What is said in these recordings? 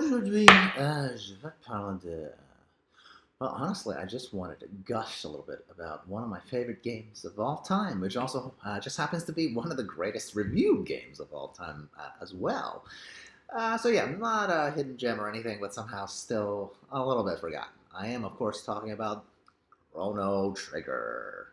Aujourd'hui, je vais parler de. Well, honestly, I just wanted to gush a little bit about one of my favorite games of all time, which also just happens to be one of the greatest review games of all time as well. So yeah, not a hidden gem or anything, but somehow still a little bit forgotten. I am, of course, talking about Chrono Trigger.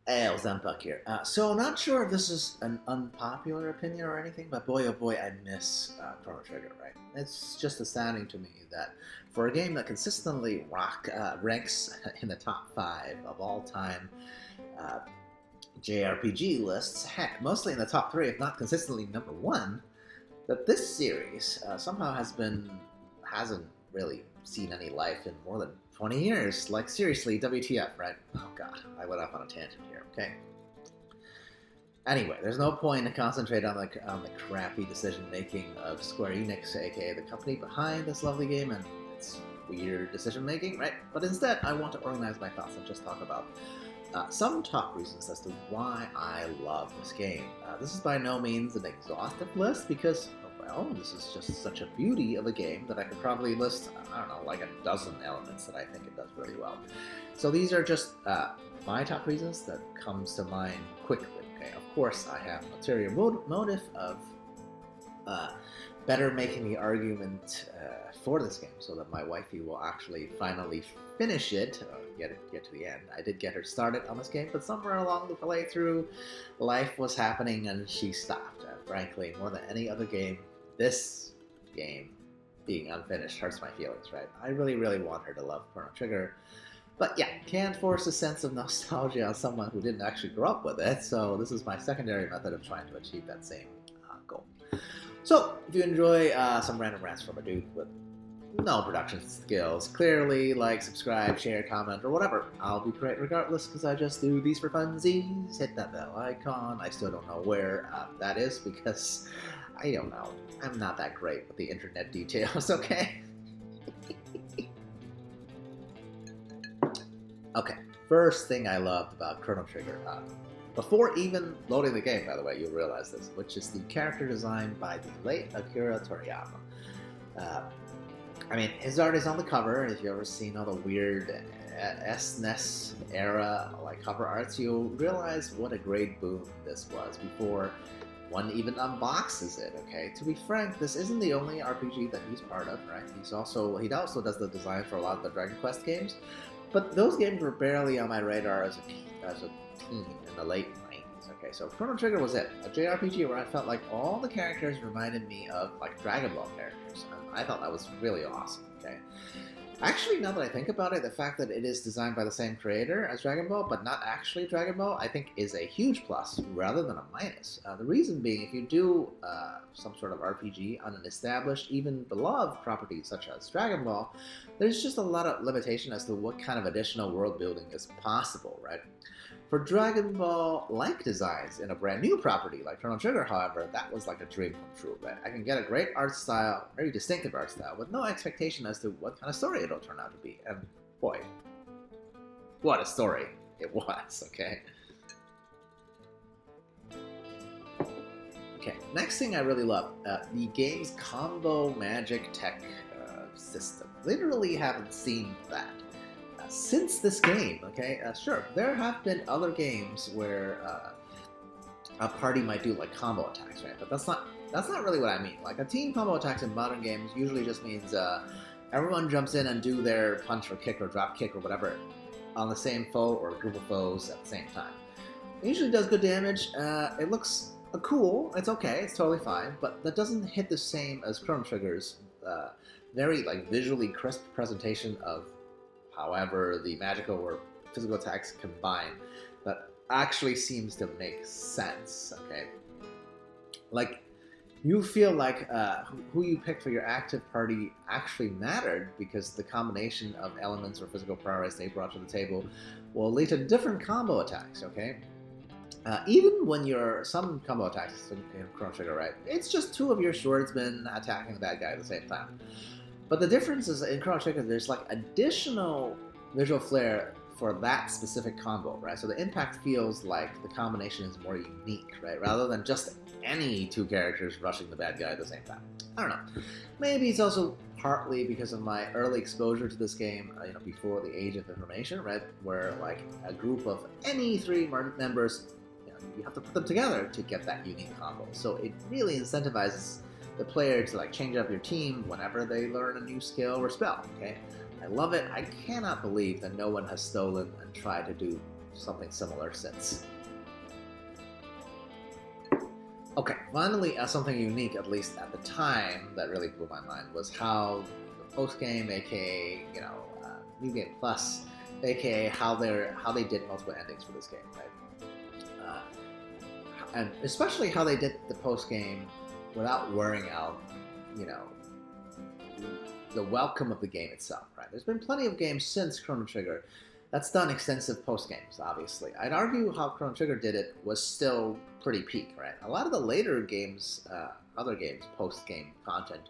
Hey, XenPuck here. So, not sure if this is an unpopular opinion or anything, but boy oh boy, I miss Chrono Trigger, right? It's just astounding to me that for a game that consistently ranks in the top 5 of all time uh, jrpg lists, heck, mostly in the top 3, if not consistently number 1, that this series somehow hasn't really seen any life in more than 20 years. Like, seriously, WTF, right? Oh god, I went off on a tangent here, okay? Anyway, there's no point to concentrate on the crappy decision-making of Square Enix, aka the company behind this lovely game, and its weird decision-making, right? But instead, I want to organize my thoughts and just talk about some top reasons as to why I love this game. This is by no means an exhaustive list because, well, this is just such a beauty of a game that I could probably list, I don't know, like a dozen elements that I think it does really well. So these are just my top reasons that comes to mind quickly. Okay, of course, I have an ulterior motive of better making the argument for this game so that my wifey will actually finally finish it, get to the end. I did get her started on this game, but somewhere along the playthrough, life was happening and she stopped. Frankly, more than any other game, this game being unfinished hurts my feelings, right? I really, really want her to love Chrono Trigger. But yeah, can't force a sense of nostalgia on someone who didn't actually grow up with it, so this is my secondary method of trying to achieve that same goal. So, if you enjoy some random rants from a dude with no production skills, clearly like, subscribe, share, comment, or whatever. I'll be great regardless because I just do these for funsies. Hit that bell icon. I still don't know where that is because I don't know. I'm not that great with the internet details, okay? Okay, first thing I loved about Chrono Trigger, before even loading the game, by the way, you'll realize this, which is the character design by the late Akira Toriyama. I mean, his art is on the cover. If you've ever seen all the weird SNES era like cover arts, you'll realize what a great boon this was before one even unboxes it. Okay, to be frank, this isn't the only RPG that he's part of, right? He also does the design for a lot of the Dragon Quest games, but those games were barely on my radar as a teen in the late 90s. Okay, so Chrono Trigger was it, a JRPG where I felt like all the characters reminded me of like Dragon Ball characters. I thought that was really awesome. Okay, actually, now that I think about it, the fact that it is designed by the same creator as Dragon Ball, but not actually Dragon Ball, I think is a huge plus rather than a minus. The reason being, if you do some sort of RPG on an established, even beloved property such as Dragon Ball, there's just a lot of limitation as to what kind of additional world building is possible, right? For Dragon Ball-like designs in a brand new property like Chrono Trigger, however, that was like a dream come true, right? I can get a great art style, very distinctive art style, with no expectation as to what kind of story it'll turn out to be. And boy, what a story it was, okay? Okay, next thing I really love, the game's combo magic tech system. Literally haven't seen that since this game, okay? Sure, there have been other games where a party might do like combo attacks, right? But that's not really what I mean. Like, a team combo attacks in modern games usually just means everyone jumps in and do their punch or kick or drop kick or whatever on the same foe or group of foes at the same time. It usually does good damage. It looks cool. It's okay. It's totally fine. But that doesn't hit the same as Chrono Trigger's very like visually crisp presentation of however the magical or physical attacks combine that actually seems to make sense, okay? Like, you feel like who you picked for your active party actually mattered because the combination of elements or physical prowess they brought to the table will lead to different combo attacks, okay? Even when some combo attacks in Chrono Trigger, right? It's just two of your swordsmen attacking the bad guy at the same time. But the difference is in Chrono Trigger, there's like additional visual flair for that specific combo, right? So the impact feels like the combination is more unique, right? Rather than just any two characters rushing the bad guy at the same time. I don't know. Maybe it's also partly because of my early exposure to this game, before the age of information, right? Where like a group of any three members, you have to put them together to get that unique combo. So it really incentivizes the player to like change up your team whenever they learn a new skill or spell, okay? I love it. I cannot believe that no one has stolen and tried to do something similar since. Okay, finally, something unique, at least at the time, that really blew my mind was how the post-game, aka, New Game Plus, aka how they did multiple endings for this game, right? And especially how they did the post-game without wearing out, the welcome of the game itself, right? There's been plenty of games since Chrono Trigger that's done extensive post-games, obviously. I'd argue how Chrono Trigger did it was still pretty peak, right? A lot of the later games, other games, post-game content,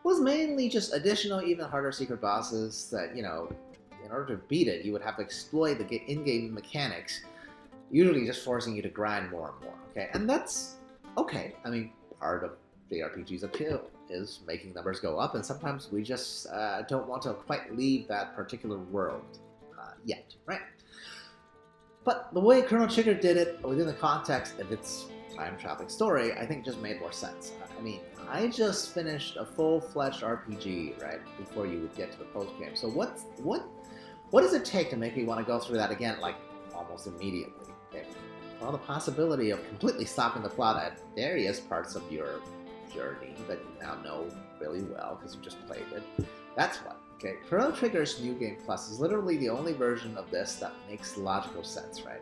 was mainly just additional, even harder secret bosses that, in order to beat it, you would have to exploit the in-game mechanics, usually just forcing you to grind more and more, okay? And that's okay. I mean, part of jrpg's appeal is making numbers go up, and sometimes we just don't want to quite leave that particular world yet, right? But the way Chrono Trigger did it within the context of its time-traveling story, I think just made more sense. I mean, I just finished a full-fledged RPG, right, before you would get to the post-game. So what does it take to make me want to go through that again, like, almost immediately? Okay? Well, the possibility of completely stopping the plot at various parts of your journey that you now know really well because you just played it. That's what. Okay, Chrono Trigger's New Game Plus is literally the only version of this that makes logical sense, right?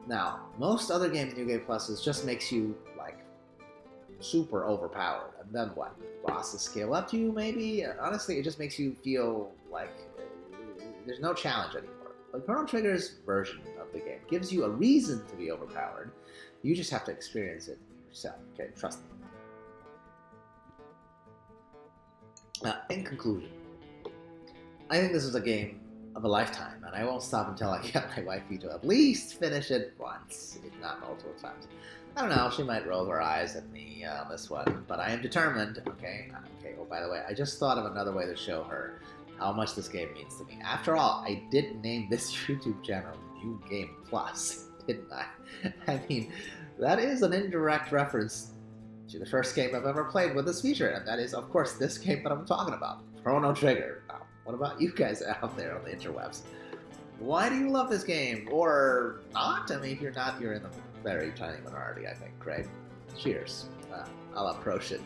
Now, most other games New Game Pluses just makes you, like, super overpowered. And then what? Bosses scale up to you, maybe? Honestly, it just makes you feel like there's no challenge anymore. But Chrono Trigger's version of the game gives you a reason to be overpowered. You just have to experience it yourself, okay? Trust me. In conclusion, I think this is a game of a lifetime, and I won't stop until I get my wifey to at least finish it once, if not multiple times. I don't know, she might roll her eyes at me on this one, but I am determined, okay? Oh, by the way, I just thought of another way to show her how much this game means to me. After all, I did name this YouTube channel New Game Plus, didn't I? I mean, that is an indirect reference to the first game I've ever played with this feature, and that is, of course, this game that I'm talking about, Chrono Trigger. Now, what about you guys out there on the interwebs? Why do you love this game? Or not? I mean, if you're not, you're in the very tiny minority, I think, right? Cheers. I'll approach it